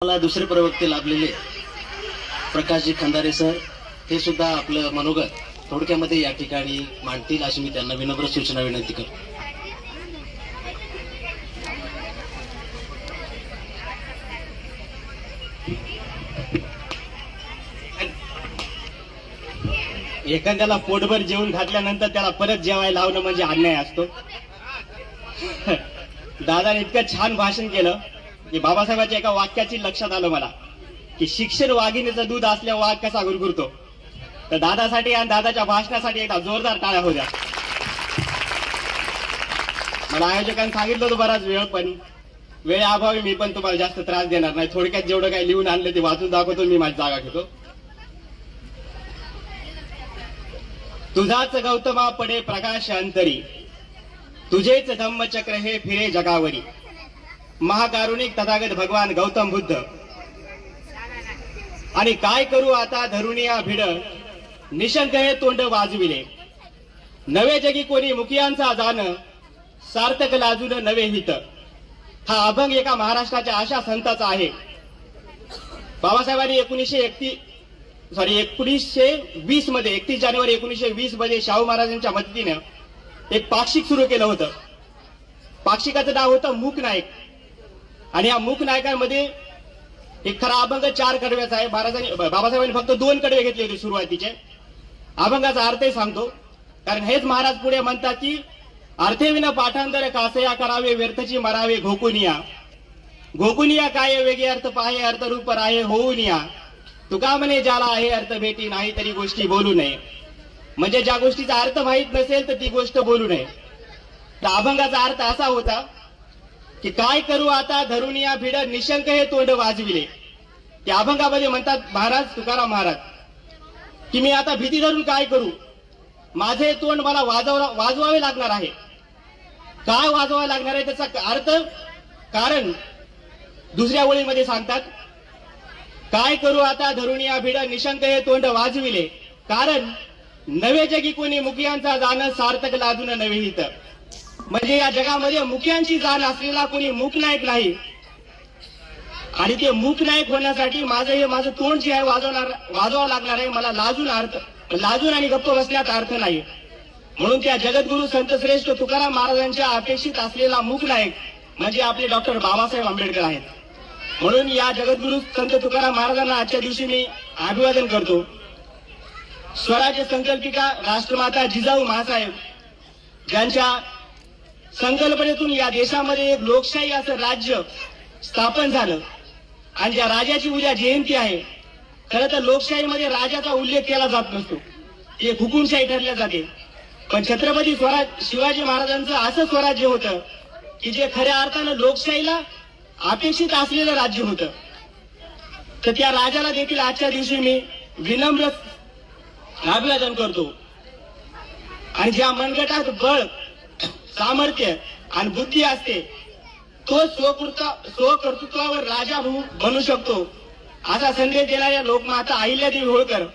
मला दुसरे प्रवक्ते लाभलेले प्रकाशजी खंदारे सर हे सुद्धा आपलं मनोगत थोडक्यामध्ये या ठिकाणी मांडतील अशी मी त्यांना विनम्र सूचना विनंती करतो. एखाद्याला पोटभर जेवून घातल्यानंतर त्याला परत जेवायला लावणं म्हणजे अन्याय असतो. दादाने इतकं छान भाषण केलं की बाबासाहेबांच्या एका वाक्याची लक्षात आलं मला की शिक्षण वाघिणीचं दूध असल्या वाघ कसा गुरगुरतो. तर दादासाठी आणि दादाच्या भाषणासाठी एकदा जोरदार टाळ्या होत्या. मला आयोजकांनी सांगितलं होतं बराच वेळ, पण वेळेअभावी मी पण तुम्हाला जास्त त्रास देणार नाही. थोडक्यात जेवढं काही लिहून आणलं ते वाचून दाखवतो. मी माझी जागा घेतो. तुझाच गौतमा पडे प्रकाश अंतरी, तुझेच धम्मचक्र हे फिरे जगावरी. महाकारुणिक तथागत भगवान गौतम बुद्ध. आणि काय करू आता धरुनिया भिड, निशंक हे तोंड वाजविले. नवे जगी कोणी मुखियांचा जाण, सार्थक लाजून नवे हित. हा अभंग एका महाराष्ट्राच्या अशा संताचा आहे. बाबासाहेबांनी 1920 मध्ये 31 जानेवारी 1920 मध्ये शाहू महाराजांच्या मदतीनं एक पाक्षिक सुरू केलं होतं. पाक्षिकाचं नाव होतं मूक नायक. आणि या मूक नायकांमध्ये एक खरा अभंग 4 कडव्याचा आहे. बाबासाहेबांनी फक्त 2 कडवे घेतले होते सुरुवातीचे. अभंगाचा अर्थही सांगतो, कारण हेच महाराज पुढे म्हणतात की अर्थेविना पाठांतर कासया करावे, व्यर्थची मरावे घोकुनिया. घोकुनिया काय वेगळे अर्थ पाहे, अर्थरूप राहे होऊनिया. तुका म्हणे ज्याला आहे अर्थ भेटी, नाही तरी गोष्टी बोलू नये. म्हणजे ज्या गोष्टीचा अर्थ माहीत नसेल तर ती गोष्ट बोलू नये. तर अभंगाचा अर्थ असा होता की काय करू आता धरुनिया भिड, निशंक हे तोंड वाजविले. त्या अभंगामध्ये म्हणतात महाराज तुकाराम महाराज की मी आता भीती धरून काय करू, माझे तोंड मला वाजवावे लागणार आहे. काय वाजवावे लागणार आहे त्याचा अर्थ कारण दुसऱ्या ओळीमध्ये सांगतात, काय करू आता धरुनिया भिड, निशंक हे तोंड वाजविले. कारण नवे जगी कोणी मुखियांचा जाण, सार्थक लाजून नवे हित. म्हणजे या जगामध्ये मुखियांची जाण असलेला कोणी मूकनायक नाही. आणि ते मूकनायक होण्यासाठी माझं तोंड जे आहे वाजवावं लागणार आहे. मला लाजून आणि गप्प बसण्यात अर्थ नाही. म्हणून त्या जगद्गुरु संत श्रेष्ठ तुकाराम महाराजांच्या अपेक्षित असलेला मूकनायक म्हणजे आपले डॉक्टर बाबासाहेब आंबेडकर आहेत. म्हणून या जगद्गुरु संत तुकाराम महाराजांना आजच्या दिवशी मी अभिवादन करतो. स्वराज्य संकल्पिका राष्ट्रमाता जिजाऊ मासाहेब ज्यांच्या संकल्पनेतून या देशामध्ये एक लोकशाही असं राज्य स्थापन झालं आणि ज्या राजाची उद्या जयंती आहे. खरं तर लोकशाहीमध्ये राजाचा उल्लेख केला जात नसतो, ते हुकुमशाही ठरल्या जाते. पण छत्रपती शिवाजी महाराजांचं असं स्वराज्य होतं की जे खऱ्या अर्थानं लोकशाहीला अपेक्षित असलेलं राज्य होतं. तर त्या राजाला देखील आजच्या दिवशी मी विनम्र अभिवादन करतो. आणि ज्या मनगटात बळ, सामर्थ्य आणि बुद्धी असते तो स्वकर्तृत्वावर राजा बनू शकतो असा संदेश देणाऱ्या लोकमाता अहिल्यादेवी होळकर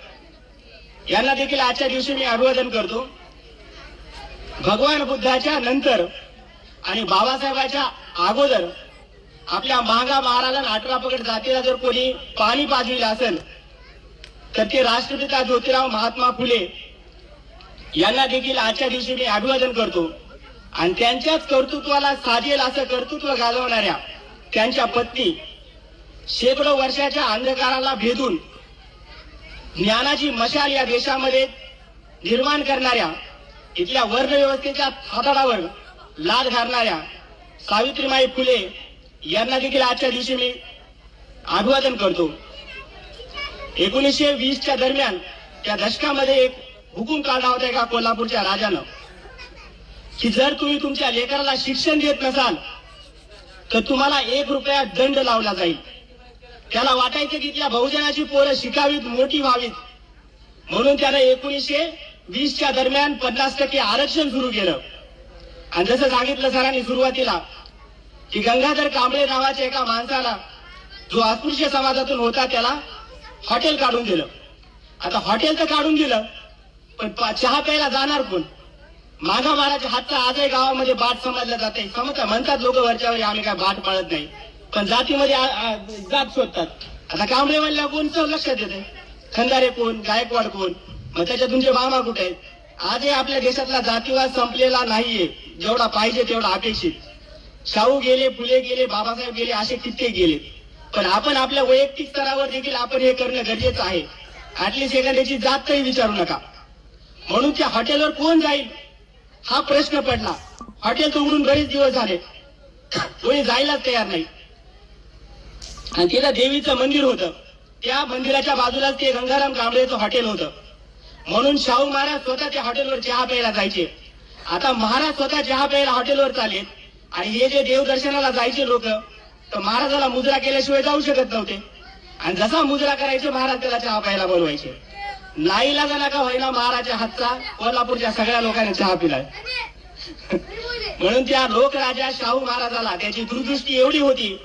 यांना देखील आजच्या दिवशी मी अभिवादन करतो. भगवान बुद्धाच्या नंतर आणि बाबासाहेबांच्या अगोदर आपल्या महागा महाराला 18 पगड जातीला जर कोणी पाणी पाजविलं असेल तर ते राष्ट्रपिता ज्योतिराव महात्मा फुले यांना देखील आजच्या दिवशी मी अभिवादन करतो. आणि त्यांच्याच कर्तृत्वाला साजेल असं कर्तृत्व गाजवणाऱ्या त्यांच्या पत्नी शेकडो वर्षाच्या अंधकाराला भेदून ज्ञानाची मशाल या देशामध्ये निर्माण करणाऱ्या, इथल्या वर्णव्यवस्थेच्या हाताळावर लाद घालणाऱ्या सावित्रीमाई फुले यांना देखील आजच्या दिवशी मी अभिवादन करतो. 1920च्या दरम्यान त्या दशकामध्ये एक हुकूम काढला होता एका कोल्हापूरच्या राजानं की जर तुम्ही तुमच्या लेकराला शिक्षण देत नसाल तर तुम्हाला 1 रुपया दंड लावला जाईल. त्याला वाटायचं की त्या बहुजनाची पोरं शिकावीत, मोठी व्हावीत, म्हणून त्यानं 1920च्या दरम्यान 50% आरक्षण सुरू केलं. आणि जसं सांगितलं सरांनी सुरुवातीला की गंगाधर कांबळे नावाच्या एका माणसाला जो अस्पृश्य समाजातून होता त्याला हॉटेल काढून दिलं. आता हॉटेल तर काढून दिलं, पण चहा प्यायला जाणार कोण? माघा महाराज हातचा आजही गावामध्ये बाट समजला जाते. म्हणतात लोक वरच्यावर आम्ही काय बाट पाळत नाही. पण जातीमध्ये जात शोधतात. आता कांबळे म्हणल्या कोणचं लक्षात येते, खंदारे कोण, गायकवाड कोण, मग त्याच्यात तुमचे मामा कुठे आहेत? आजही आपल्या देशातला जातीवाद संपलेला नाहीये, जेवढा पाहिजे तेवढा अपेक्षित. शाहू गेले, फुले गेले, बाबासाहेब गेले, असे कित्येक गेले, पण आपण आपल्या वैयक्तिक स्तरावर देखील आपण हे करणं गरजेचं आहे. ऍटलीस्ट एखाद्याची जात काही विचारू नका. म्हणून त्या हॉटेलवर कोण जाईल हा प्रश्न पडला. हॉटेल तर उघडून बरेच दिवस झाले, कोणी जायलाच तयार नाही. आणि तिथं देवीचं मंदिर होतं, त्या मंदिराच्या बाजूलाच ते गंगाराम कांबळेचं हॉटेल होतं. म्हणून शाहू महाराज स्वतः त्या हॉटेलवर चहा प्यायला जायचे. आता महाराज स्वतः चहा प्यायला हॉटेलवर चालेत आणि हे जे देवदर्शनाला जायचे लोक, तर महाराजाला मुजरा केल्याशिवाय जाऊ शकत नव्हते. आणि जसा मुजरा करायचे महाराज त्याला चहा प्यायला बोलवायचे. नाईलाजाला का होईना महाराजच्या हातचा कोल्हापूरच्या सगळ्या लोकांनी चहा पिलाय. म्हणून त्या लोकराजा शाहू महाराजाला त्याची दूरदृष्टी एवढी होती,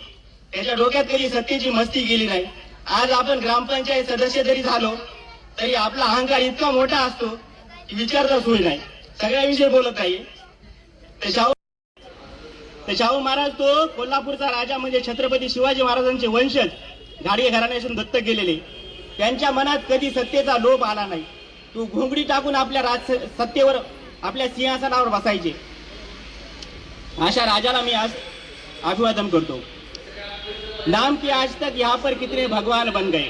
त्याच्या डोक्यात कधी सत्तेची मस्ती गेली नाही. आज आपण ग्रामपंचायत सदस्य जरी झालो तरी आपला अहंकार इतका मोठा असतो की विचारताच होई नाही, सगळ्याविषयी बोलत नाही. शाहू महाराज तो कोल्हापूरचा राजा म्हणजे छत्रपती शिवाजी महाराजांचे वंशज, घाडगे घराण्यातून दत्तक गेलेले. त्यांच्या मनात कधी सत्तेचा लोभ आला नाही. तो घोंगडी टाकून आपल्या सत्तेवर, आपल्या सिंहासनावर बसायचे. अशा राजाला मी आज अभिवादन करतो. नाम के आज तक यहाँ पर कितने भगवान बन गए,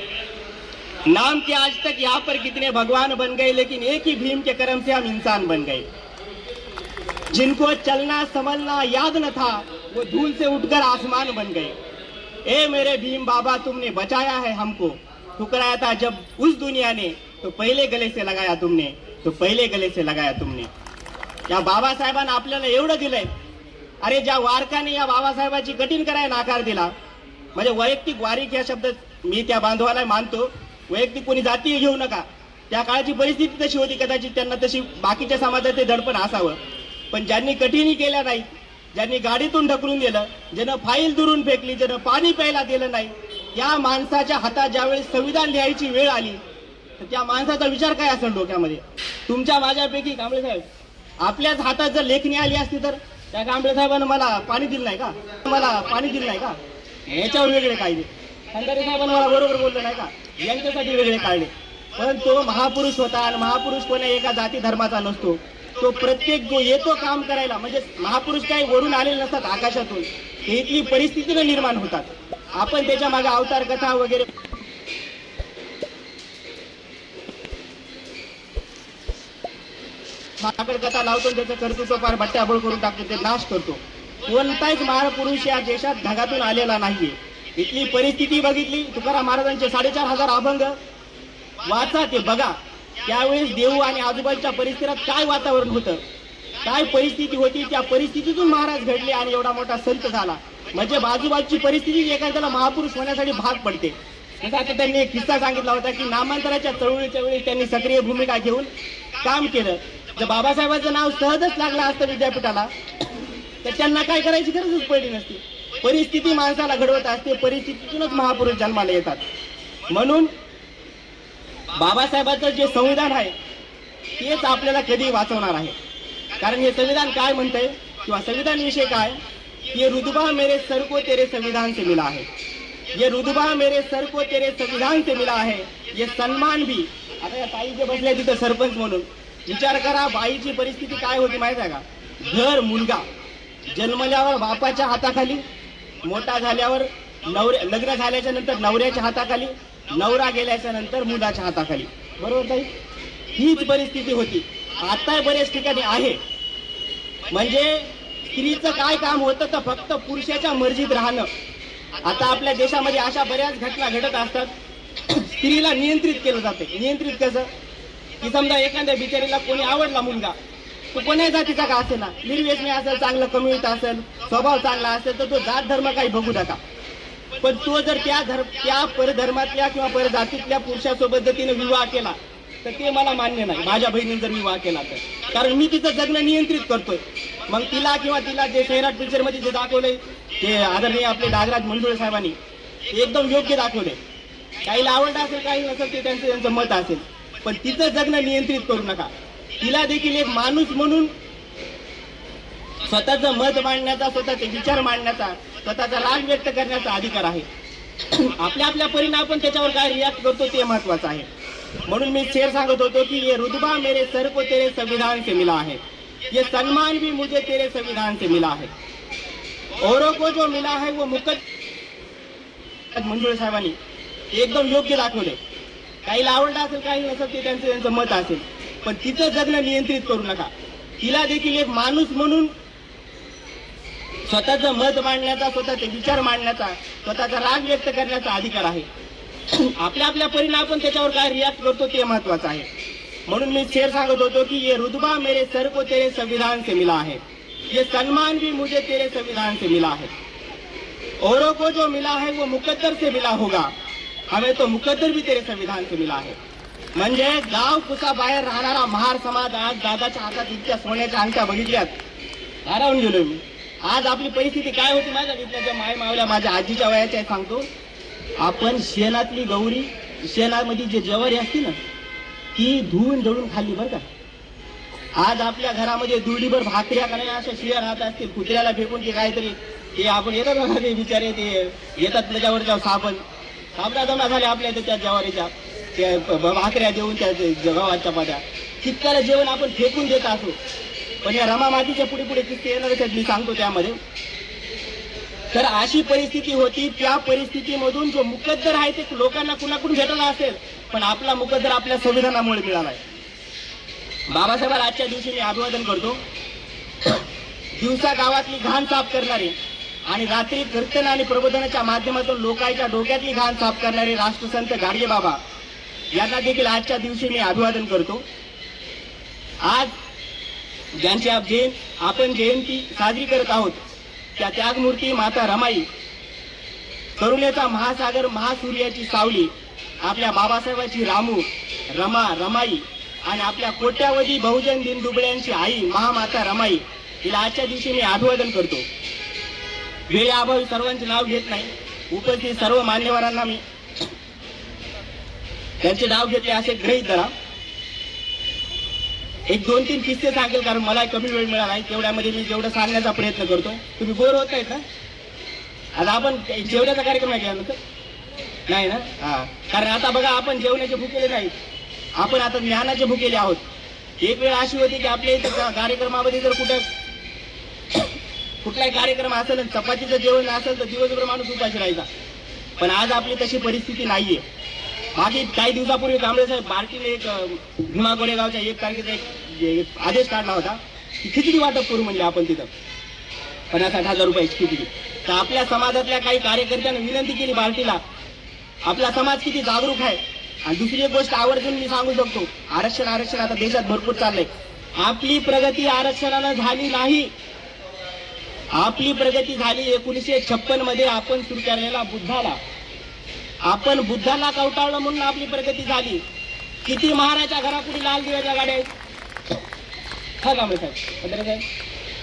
नाम के आज तक यहाँ पर कितने भगवान बन गए, लेकिन एक ही भीम के कर्म से हम इंसान बन गए. जिनको चलना संभलना याद न था वो धूल से उठकर आसमान बन गए. ए मेरे भीम बाबा तुमने बचाया है हमको, ठुकराया था जब उस दुनिया ने तो पहले गले से लगाया तुमने, तो पहले गले से लगाया तुमने. या बाबासाहेबांना आपल्याला एवढं दिलंय. अरे ज्या वारकाने या बाबासाहेबाची कठीण करायला नकार दिला, म्हणजे वैयक्तिक वारीक या शब्द मी त्या बांधवाला मानतो. वैयक्तिक कोणी जाती घेऊ नका, त्या काळाची परिस्थिती तशी होती, कदाचित त्यांना तशी बाकीच्या समाजात ते दडपण असावं. पण ज्यांनी कठीणी केल्या नाही, ज्यांनी गाडीतून ढकलून दिलं, ज्यानं फाईल दुरून फेकली, ज्यानं पाणी प्यायला दिलं नाही, त्या माणसाच्या हातात ज्यावेळेस संविधान लिहायची वेळ आली तर त्या माणसाचा विचार काय असेल डोक्यामध्ये. तुमच्या माझ्यापैकी कांबळे साहेब आपल्याच हातात जर लेखणी आली असती तर त्या कांबळे साहेबांना मला पाणी दिलं नाही का, मला पाणी दिलं नाही का, याच्यावर वेगळे कायदे. खंदारे साहेबांना मला बरोबर बोललं नाही का, यांच्यासाठी वेगळे काढले. पण तो महापुरुष होता आणि महापुरुष कोणा एका जाती धर्माचा नसतो. तो प्रत्येक जो येतो काम करायला, म्हणजे महापुरुष काही वरून आलेले नसतात आकाशातून, हे इथली परिस्थितीनं निर्माण होतात. आपण त्याच्या मागे अवतार कथा वगैरे माकड कथा लावतो, त्याचं कर्तृत्व फार भट्ट्याबोळ करून टाकतो, ते नाश करतो. कोणताच महापुरुष या देशात ढगातून आलेला नाहीये. इथली परिस्थिती बघितली, तुकाराम महाराजांचे 4,500 अभंग वाचा, ते बघा. त्यावेळेस देऊ आणि आजूबाजूच्या परिसरात काय वातावरण होतं, काय परिस्थिती होती, त्या परिस्थितीतून महाराज घडले आणि एवढा मोठा संत झाला. म्हणजे बाजूबाजूची परिस्थिती एखाद्याला महापुरुष होण्यासाठी भाग पडते. आता त्यांनी एक किस्सा सांगितला होता की नामांतराच्या चळवळीच्या वेळी त्यांनी सक्रिय भूमिका घेऊन काम केलं. जर बाबासाहेबांचं नाव सहजच लागलं असतं विद्यापीठाला तर त्यांना काय करायची गरजच पडली नसती. परिस्थिती माणसाला घडवत असते, परिस्थितीतूनच महापुरुष जन्माला येतात. म्हणून बाबासाहेबांचं जे संविधान आहे तेच आपल्याला कधी वाचवणार आहे. कारण हे संविधान काय म्हणतंय किंवा संविधान विषय काय, ये रुतबा मेरे सर को तेरे संविधान से मिला है, ये रुतबा मेरे सर को तेरे संविधान से मिला है, ये सन्मान भी. आता या ताई जे बसल्या तिथं सरपंच म्हणून विचार करा, बाईची परिस्थिती काय होती माहित आहे का. घर मुलगा जन्मल्यावर बापाच्या हाताखाली, मोठा झाल्यावर लग्न झाल्याच्या नंतर नवऱ्याच्या हाताखाली, नवरा गेल्याच्या नंतर मुलाच्या हाताखाली. बरोबर ताई, हीच परिस्थिती होती. आता बऱ्याच ठिकाणी आहे. म्हणजे स्त्रीचं काय काम होतं तर फक्त पुरुषाच्या मर्जीत राहणं. आता आपल्या देशामध्ये अशा बऱ्याच घटना घडत असतात. स्त्रीला नियंत्रित केलं जाते. नियंत्रित कसं की समजा एखाद्या बिचारीला कोणी आवडला मुलगा, तो कोण्या जातीचा का असेल ना, निर्व्यसनी असेल, चांगलं कमवीत असेल, स्वभाव चांगला असेल, तर तो जात धर्म काही बघू नका. पण तो जर त्या परधर्मातल्या किंवा परजातीतल्या पुरुषासोबत जर तिने विवाह केला तर ते मला मान्य नाही. माझ्या बहिणीने जर विवाह केला तर, कारण मी तिचं जगणं नियंत्रित करतोय. मग तिला किंवा तिला जे सैराट पिक्चर मध्ये जे दाखवलंय ते आदरणीय आपले नागराज मंजुळे साहेबांनी एकदम योग्य दाखवलंय. काहीला आवडलं असेल, काही नसेल, ते त्यांचं मत असेल, पण तिचं जगणं नियंत्रित करू नका. तिला देखील एक माणूस म्हणून स्वतःचं मत मांडण्याचा, स्वतःचे विचार मांडण्याचा, स्वतःचा राग व्यक्त करण्याचा अधिकार आहे. आपल्या आपल्या परीने आपण त्याच्यावर काय रिॲक्ट करतो ते महत्वाचं आहे. म्हणून मी शेर सांगत होतो की ये रुतबा मेरे सर को तेरे संविधान से मिला है, ये सम्मान भी मुझे तेरे संविधान से मिला है, औरों को जो मिला है वो मंजुळे साहेबांनी एकदम योग्य दाखवले. काहीला आवडलं असेल, काही नसेल, ते त्यांचं मत असेल, पण तिचं जगणं नियंत्रित करू नका. तिला देखील एक माणूस म्हणून स्वतःचं मत मांडण्याचा, स्वतःचे विचार मांडण्याचा, स्वतःचा राग व्यक्त करण्याचा अधिकार आहे. आपल्या आपल्या परीने आपण त्याच्यावर काय रिॲक्ट करतो ते महत्वाचं आहे. म्हणून मी शेर सांगत होतो की ये रुतबा मेरे सर को तेरे संविधान से मिला है, ये सम्मान भी मुझे तेरे संविधान से मिला है, औरों को जो मिला है वो मुकद्दर से मिला होगा, हमें तो मुकद्दर भी तेरे संविधान से मिला है. म्हणजे गाव कुसा बाहेर राहणारा महार समाज आज दादाच्या हातात इतक्या सोन्याच्या अंगठ्या बघितल्यात, भारावून गेलोय मी. आज आपली परिस्थिती काय होती माझ्या विचाराच्या माय मावल्या माझ्या आजीच्या वयाच्या सांगतो. आपण शेणातली गौरी, शेणामध्ये जे ज्वारी असते ना ती धुवून जळून खाल्ली बरं का. आज आपल्या घरामध्ये दुर्डीभर भाकऱ्या करण्या अशा शिळ्या राहत असतील, कुत्र्याला फेकून की काहीतरी ते आपण येतात बघा, ते बिचारे ते येतात त्याच्यावरच्या साबणा जमा झाल्या आपल्या त्या ज्वारीच्या त्या भाकऱ्या देऊन त्या गव्हाच्या पाड्या तितक्याला जेवण आपण फेकून देत असो. पण या रमा मातीच्या पुढे पुढे किस्से येणार मी सांगतो त्यामध्ये. तर अशी परिस्थिती होती, त्या परिस्थितीमधून जो मुकद्दर आहे ते लोकांना कुणाकडून भेटला असेल, पण आपला मुकद्दर आपल्या संविधानामुळे मिळालाय. बाबासाहेबांना आजच्या दिवशी मी अभिवादन करतो. दिवसा गावातली घाण साफ करणारे आणि रात्री कीर्तन आणि प्रबोधनाच्या माध्यमातून लोकांच्या डोक्यातली घाण साफ करणारे राष्ट्रसंत गाडगे बाबा यांना देखील आजच्या दिवशी मी अभिवादन करतो. आज ज्यांची आपण जयंती साजरी करत आहोत त्या त्यागमूर्ती माता रमाई, करुणेचा महासागर, महासूर्याची सावली, आपल्या बाबासाहेबांची रामू, रमा, रमाई आणि आपल्या कोट्यावधी बहुजन दिनदुबळ्यांची आई महामाता रमाई हिला आजच्या दिवशी मी अभिवादन करतो. वेळेअभावी सर्वांचे नाव घेत नाही. उपस्थित सर्व मान्यवरांना मी त्यांचे नाव घेतले असे गृहीत धरा. एक 2-3 किस्से सांगेल कारण मला कमी वेळ मिळाला आहे, तेवढ्यामध्ये मी जेवढं सांगण्याचा प्रयत्न करतो. तुम्ही बोर होत नाहीत ना? आता आपण जेवण्याचा कार्यक्रम आहे का नाही ना? हा, कारण आता बघा आपण जेवणाचे भुकेले नाहीत, आपण आता ज्ञानाचे भुकेले आहोत. एक वेळ अशी होती की आपल्या इथं कार्यक्रमामध्ये जर कुठलाही कार्यक्रम असेल आणि चपातीचं जेवण असेल तर दिवसभर माणूस उपाशी राहायचा. पण आज आपली तशी परिस्थिती नाहीये. बाकी काही दिवसापूर्वी कांबळे साहेब बार्टीने एक भीमा गोरेगावच्या 1 तारखेचा एक आदेश काढला होता की खिचडी वाटप करू म्हणजे आपण तिथं 50-60 हजार रुपयाची खिचडी. तर आपल्या समाजातल्या काही कार्यकर्त्यांनी विनंती केली बार्टीला. आपला समाज किती जागरूक आहे. आणि दुसरी एक गोष्ट आवर्जून मी सांगू शकतो, आरक्षण आता देशात भरपूर चाललंय. आपली प्रगती आरक्षणानं झाली नाही. आपली प्रगती झाली 1956 मध्ये आपण सुरू केलेला बुद्धाला कवटाळलं म्हणून आपली प्रगती झाली. किती महाराच्या घरापुढे लाल दिव्याच्या गाड्या आहेत. हा कांबळे साहेब,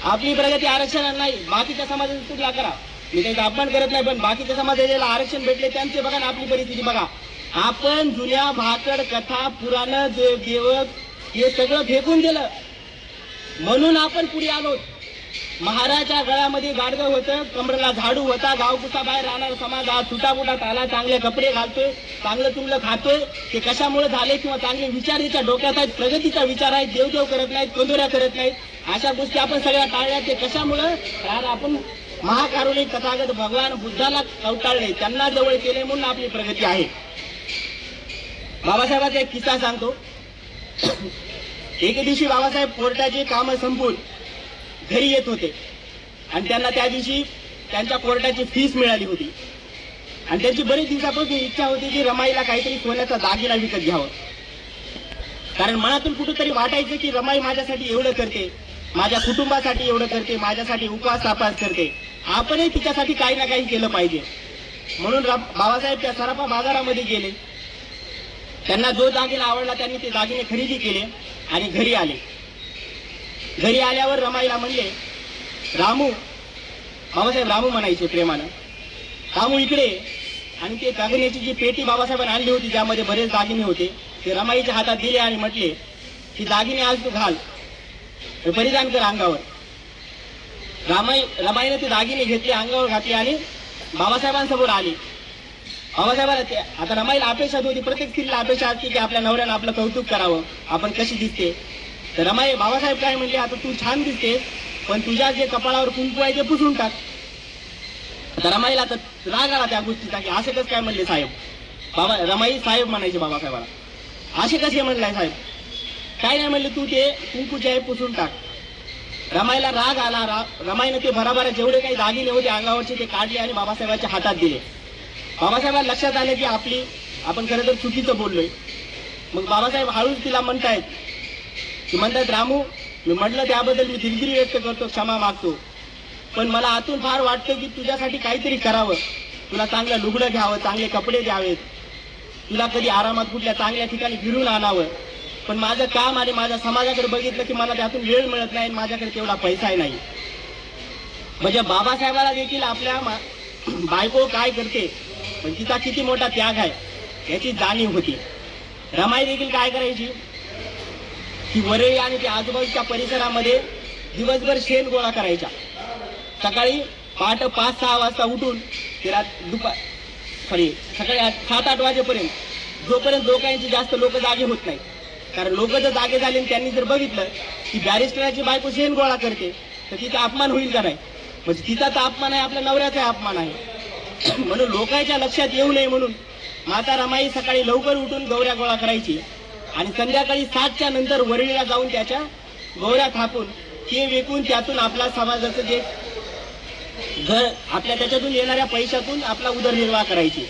आपली प्रगती आरक्षणात नाही. बाकीच्या समाजाची तुलना करा, मी त्याचा अपमान करत नाही, पण बाकीच्या समाजाला आरक्षण भेटले त्यांचे बघा ना आपली परिस्थिती बघा. आपण जुन्या भाकड कथा पुराण देवक हे सगळं फेकून दिलं म्हणून आपण पुढे आलो. महाराच्या गळ्यामध्ये गाडगं होतं, कमरेला झाडू होता, गावकुसा बाहेर राहणारा समाज आज सुटाबुटात आला, चांगले कपडे घालतोय, चांगलं चुंगलं खातोय. ते कशामुळे झाले? किंवा चांगले विचार त्याच्या डोक्यात आहेत, प्रगतीचा विचार आहे, देवदेव करत नाहीत, कंदोऱ्या करत नाहीत. अशा गोष्टी आपण सगळ्या टाळल्या. ते कशामुळं? कारण आपण महाकारुणिक तथागत भगवान बुद्धाला कवटाळले, त्यांना जवळ केले म्हणून आपली प्रगती आहे. बाबासाहेबांचा एक किस्सा सांगतो. एके दिवशी बाबासाहेब कोर्टाची कामं संपून घरी येत होते आणि त्यांना त्या दिवशी त्यांच्या कोर्टाची फीस मिळाली होती आणि त्यांची बरेच दिवसापासून इच्छा होती की रमाईला काहीतरी सोन्याचा दागिना विकत घ्यावं. कारण मनातून कुठेतरी वाटायचं की रमाई माझ्यासाठी एवढं करते, माझ्या कुटुंबासाठी एवढं करते, माझ्यासाठी उपवास तापास करते, आपणही तिच्यासाठी काही ना काही केलं पाहिजे. म्हणून बाबासाहेब त्या सराफा बाजारामध्ये गेले. त्यांना जो दागिना आवडला त्यांनी ते दागिने खरेदी केले आणि घरी आले. घरी आल्यावर रमाईला म्हणले, रामू, बाबासाहेब रामू म्हणायचे प्रेमानं, रामू इकडे. आणि ते दागिन्याची जी पेटी बाबासाहेबांनी आणली होती ज्यामध्ये बरेच दागिने होते ते रमाईच्या हातात दिले आणि म्हटले की दागिने आज तू घाल, परिधान कर अंगावर. रमाईने ते दागिने घेतले, अंगावर घातले आणि बाबासाहेबांसमोर आली. बाबासाहेबांना आता रमाईला अपेक्षा होती, प्रत्येक स्त्रीला अपेक्षा असते की आपल्या नवऱ्यानं आपलं कौतुक करावं, आपण कशी दिसते. तर बाबासाहेब काय म्हणले, आता तू छान दिसते पण तुझ्या जे कपाळावर कुंकू आहे ते पुसून टाक. आता रमाईला तर राग आला त्या गोष्टीचा की असे कसं काय म्हणले साहेब. रमाई साहेब म्हणायचे बाबासाहेबाला, असे कसे म्हणलाय साहेब, काय नाही म्हणले, तू ते कुंकू जे आहे पुसून टाक. रमाईला राग आला. रमाईने ते भराभरा जेवढे काही दागिने होते अंगावरचे ते काढले आणि बाबासाहेबांच्या हातात दिले. बाबासाहेबांना लक्षात आलं की आपण खरं तर चुकीचं बोललोय. मग बाबासाहेब हळूच तिला म्हणतायत रामू, मी म्हटलं त्याबद्दल मी दिलगिरी व्यक्त करतो, क्षमा मागतो, पण मला आतून फार वाटतं की तुझ्यासाठी काहीतरी करावं, तुला चांगलं लुगडं घ्यावं, चांगले कपडे द्यावेत, तुला कधी आरामात कुठल्या चांगल्या ठिकाणी फिरून आणावं. पण माझं काम आणि माझ्या समाजाकडे बघितलं की मला त्यातून वेळ मिळत नाही, माझ्याकडे तेवढा पैसाही नाही. म्हणजे बाबासाहेबाला देखील आपल्या बायको काय करते पण तिचा किती मोठा त्याग आहे याची जाणीव होती. रमाई देखील काय करायची की वरळी आणि त्या आजूबाजूच्या परिसरामध्ये दिवसभर शेण गोळा करायच्या. सकाळी पहाटे 5-6 वाजता उठून तिला सकाळी 7-8 वाजेपर्यंत, जोपर्यंत लोकांची जास्त लोक जागे होत नाही, कारण लोक जर जागे झाले आणि त्यांनी जर बघितलं की बॅरिस्टराची बायको शेण गोळा करते तर तिचा अपमान होईल का नाही. म्हणजे तिचा तर अपमान आहे, आपल्या नवऱ्याचा अपमान आहे. म्हणून लोकांच्या लक्षात येऊ नये म्हणून माता रमाई सकाळी लवकर उठून गौऱ्या गोळा करायची आणि संध्याकाळी 7च्या नंतर वरळीला जाऊन त्याच्या गौऱ्या थापून ते विकून त्यातून आपला समाजाचं जे घर, आपल्या त्याच्यातून येणाऱ्या पैशातून आपला उदरनिर्वाह करायची.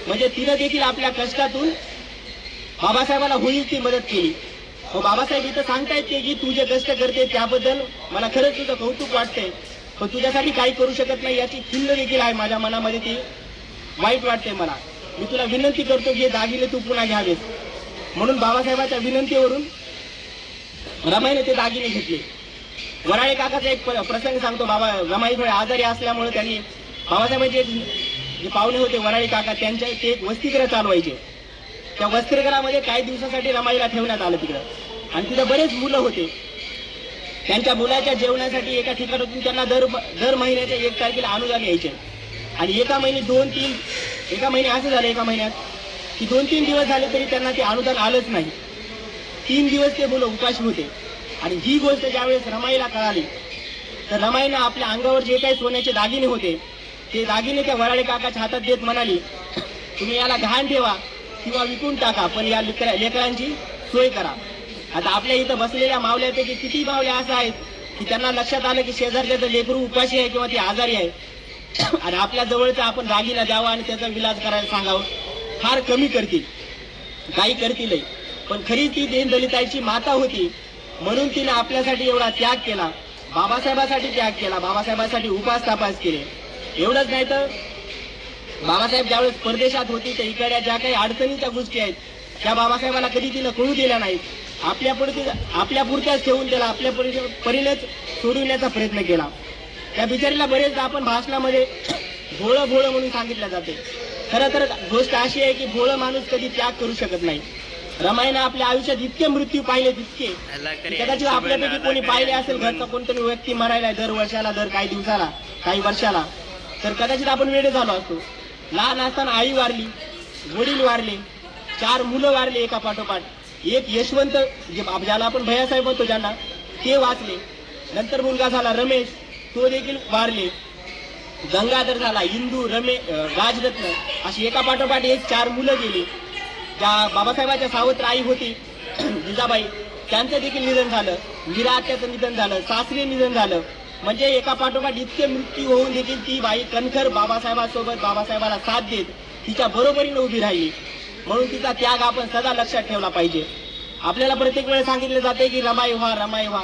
म्हणजे तिनं देखील आपल्या कष्टातून बाबासाहेबाला होईल ती मदत केली. बाबासाहेब इथं सांगतायत की तू जे कष्ट करते त्याबद्दल मला खरंच तुझं कौतुक वाटतंय, पण तुझ्यासाठी काही करू शकत नाही याची खिल्ल देखील आहे माझ्या मनामध्ये, ती वाईट वाटते मला. मी तुला विनंती करतो की हे दागिने तू पुन्हा घ्यावेस. म्हणून बाबासाहेबांच्या विनंतीवरून रमाईने ते दागिने घेतले. वराळे काकाचा एक प्रसंग सांगतो. रमाई थोडे आजारी असल्यामुळे त्यांनी बाबासाहेबांचे जे पाहुणे होते वराळे काका, त्यांच्या ते एक वसतिगृह चालवायचे. त्या वसतिगृहामध्ये काही दिवसासाठी रमाईला ठेवण्यात आलं तिकडं, आणि तिथं बरेच मुलं होते. त्यांच्या मुलाच्या जेवणासाठी एका ठिकाणातून त्यांना दर महिन्याच्या 1 तारखेला अनुदान यायचे. आणि एका महिने असं झालं एका महिन्यात की 2-3 दिवस झाले तरी त्यांना ते अनुदान आलंच नाही. 3 दिवस ते मुलं उपाशी होते. आणि ही गोष्ट ज्यावेळेस रमाईला कळाली तर रमाईनं आपल्या अंगावर जे काही सोन्याचे दागिने होते ते दागिने त्या वराळे काकाच्या हातात देत म्हणाली, तुम्ही याला गहाण ठेवा किंवा विकून टाका, पण या लेकरांची सोय करा. आता आपल्या इथं बसलेल्या मावल्यापैकी किती मावल्या असं आहेत की त्यांना लक्षात आलं की शेजारच्याचं लेकरू उपाशी आहे किंवा ती आजारी आहे आणि आपल्या जवळचा आपण दागिना द्यावा आणि त्याचा विलास करायला सांगावं. फार कमी करतील, काही करतीलही, पण खरी ती दीनदलिताची माता होती म्हणून तिने आपल्यासाठी एवढा त्याग केला, बाबासाहेबांसाठी त्याग केला, बाबासाहेबांसाठी उपास तापास केले. एवढंच नाही तर बाबासाहेब ज्यावेळेस परदेशात होती तर इकडल्या ज्या काही अडचणीच्या गोष्टी आहेत त्या बाबासाहेबांना कधी तिनं कळू दिल्या नाहीत. आपल्या पुरत्याच ठेवून त्याला आपल्या परीनेच सोडविण्याचा प्रयत्न केला. त्या बिचारीला बरेचदा आपण भाषणामध्ये भोळं भोळं म्हणून सांगितलं जाते. खरं तर गोष्ट अशी आहे की भोळं माणूस कधी त्याग करू शकत नाही. रमाईनं आपल्या आयुष्यात इतके मृत्यू पाहिले, तितके कदाचित आपल्यापैकी कोणी पाहिले असेल, घरचा कोणतरी व्यक्ती मरायला दर वर्षाला, दर काही दिवसाला, काही वर्षाला, तर कदाचित आपण वेडे झालो असतो. लहान असताना आई वारली, वडील वारले, 4 मुलं वारले एका पाठोपाठ. एक यशवंत ज्याला आपण भैयासाहेब म्हणतो ज्यांना, ते वाचले. नंतर मुलगा झाला रमेश, तो देखील वारले. गंगाधर झाला, इंदू, राजरत्न, अशी एका पाठोपाठ 4 मुलं गेली. ज्या बाबासाहेबांच्या सावत्र आई होती जिजाबाई, त्यांचं देखील निधन झालं. मीरा आत्याचं निधन झालं, सासरे निधन झालं. म्हणजे एका पाठोपाठ इतके मृत्यू होऊन देखील ती बाई कणखर बाबासाहेबांसोबत, बाबासाहेबाला साथ देत तिच्या बरोबरीने उभी राहिली. म्हणून तिचा त्याग आपण सदा लक्षात ठेवला पाहिजे. आपल्याला प्रत्येक वेळेस सांगितलं जाते की रमाई व्हा, रमाई व्हा.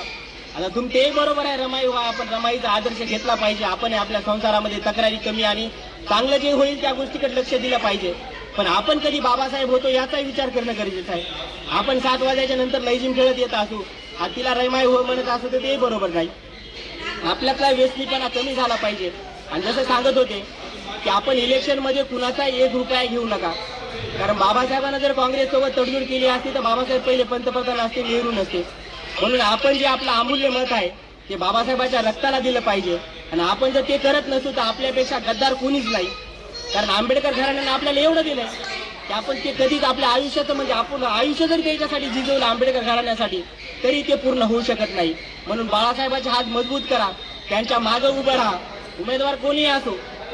आता तुमचेही बरोबर आहे, रमाई व्हा. आपण रमाईचा आदर्श घेतला पाहिजे. आपण आपल्या संसारामध्ये तक्रारी कमी आणि चांगलं जे होईल त्या गोष्टीकडे लक्ष दिलं पाहिजे. पण आपण कधी बाबासाहेब होतो याचाही विचार करणं गरजेचं आहे. आपण 7 वाजायच्या नंतर लैजिम खेळत येत असू, हातीला रमाई हो म्हणत असू तर ते बरोबर नाही. आपल्यातला व्यसनीपणा कमी झाला पाहिजे. आणि जसं सांगत होते की आपण इलेक्शनमध्ये कुणाचा 1 रुपया घेऊ नका, कारण बाबासाहेबांना जर काँग्रेससोबत तडजोड केली असती तर बाबासाहेब पहिले पंतप्रधान असते, नेहरू नसते. म्हणून आपण जे आपलं अमूल्य मत आहे ते बाबासाहेबांच्या रक्ताला दिलं पाहिजे. आणि आपण जर ते करत नसू तर आपल्यापेक्षा गद्दार कोणीच नाही. कारण आंबेडकर घराण्यानं आपल्याला एवढं दिलंय की आपण ते कधीच आपल्या आयुष्याचं म्हणजे आपण आयुष्य जरी त्याच्यासाठी झिजवलं आंबेडकर घराण्यासाठी तरी ते पूर्ण होऊ शकत नाही. म्हणून बाळासाहेबांचे हात मजबूत करा, त्यांच्या मागं उभं राहा. उमेदवार कोणीही असो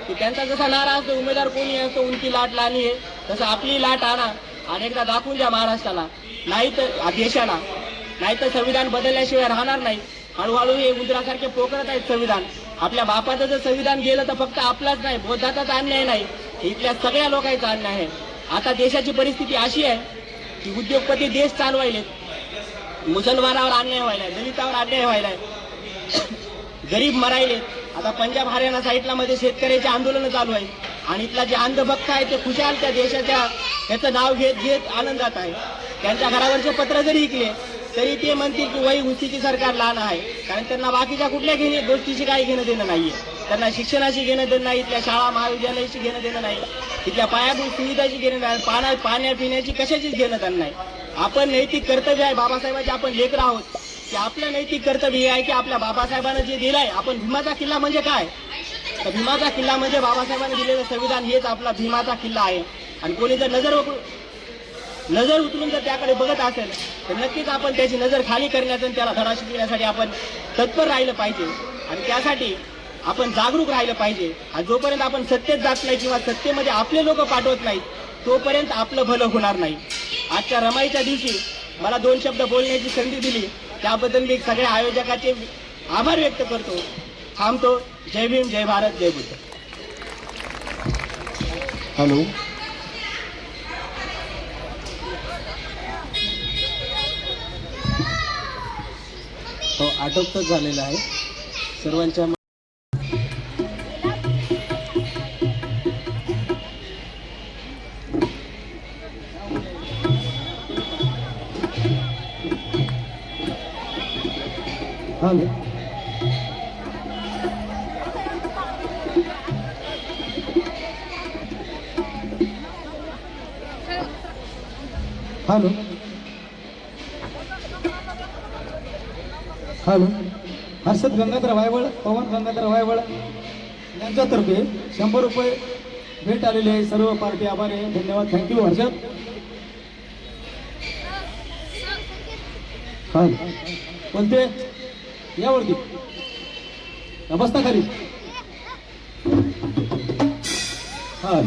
की त्यांचा जसा नारा असतो उमेदवार कोणी असतो उंची लाट लाणी आहे, तसं आपली लाट आणा आणि एकदा दाखवून द्या महाराष्ट्राला, नाही तर देशाला, नाही तर संविधान बदलल्याशिवाय राहणार नाही. हळूहळू हे उंदरासारखे पोकळत आहेत संविधान. आपल्या बापाचं जर संविधान गेलं तर फक्त आपलाच नाही, बौद्धाचाच अन्याय नाही, इथल्या सगळ्या लोकांचा अन्याय आहे. आता देशाची परिस्थिती अशी आहे की उद्योगपती देश चालवायले, मुसलमानावर अन्याय व्हायलाय, दलितावर अन्याय व्हायलाय, गरीब मरायले. आता पंजाब हरियाणा साईडला मध्ये शेतकऱ्याचे आंदोलन चालू आहे आणि इथला जे अंधभक्त आहे ते खुशाल त्या देशाच्या त्याचं नाव घेत घेत आनंदात आहे. त्यांच्या घरावरचे पत्र जरी ऐकले तरी ते म्हणतील की वही उस्तीची सरकार लहान आहे. कारण त्यांना बाकीच्या कुठल्या गोष्टीची काही घेणं देणं नाहीये. त्यांना शिक्षणाशी घेणं देणं नाही, इथल्या शाळा महाविद्यालयाशी घेणं देणं नाही, इथल्या पायाभूत सुविधाची घेणं नाही, पाण्या पिण्याची कशाचीच घेणं देणं नाही. आपण नैतिक कर्तव्य आहे बाबासाहेबांचे, आपण लेकरं आहोत की आपलं नैतिक कर्तव्य हे आहे की आपल्या बाबासाहेबांना जे दिलंय, आपण भीमाचा किल्ला म्हणजे काय, तर भीमाचा किल्ला म्हणजे बाबासाहेबांनी दिलेलं संविधान हेच आपला भीमाचा किल्ला आहे. आणि कोणी जर नजर उचलून जर त्याकडे बघत असेल तर नक्कीच आपण त्याची नजर खाली करण्याचं आणि त्याला धडा शिकवण्यासाठी आपण तत्पर राहिलं पाहिजे. आणि त्यासाठी आपण जागरूक राहिलं पाहिजे. आणि जोपर्यंत आपण सत्तेत जात नाही किंवा सत्तेमध्ये आपले लोक पाठवत नाहीत तोपर्यंत आपलं भलं होणार नाही. आजच्या रमाईच्या दिवशी मला 2 शब्द बोलण्याची संधी दिली त्याबद्दल मी सगळ्या आयोजकाचे आभार व्यक्त करतो. थांबतो. जय भीम, जय भारत, जय बुद्ध. हॅलो, तो आटोपच झालेला आहे सर्वांच्या. Hello, hello, hello. Harshad Gangadhar Wayval, Pawan Gangadhar Wayval यांच्यातर्फे 100 रुपये भेट आलेले आहे. सर्व पार्टी आभार आहे. धन्यवाद. थँक्यू हर्षद. हा कोणते यावरती बसता खाली. हा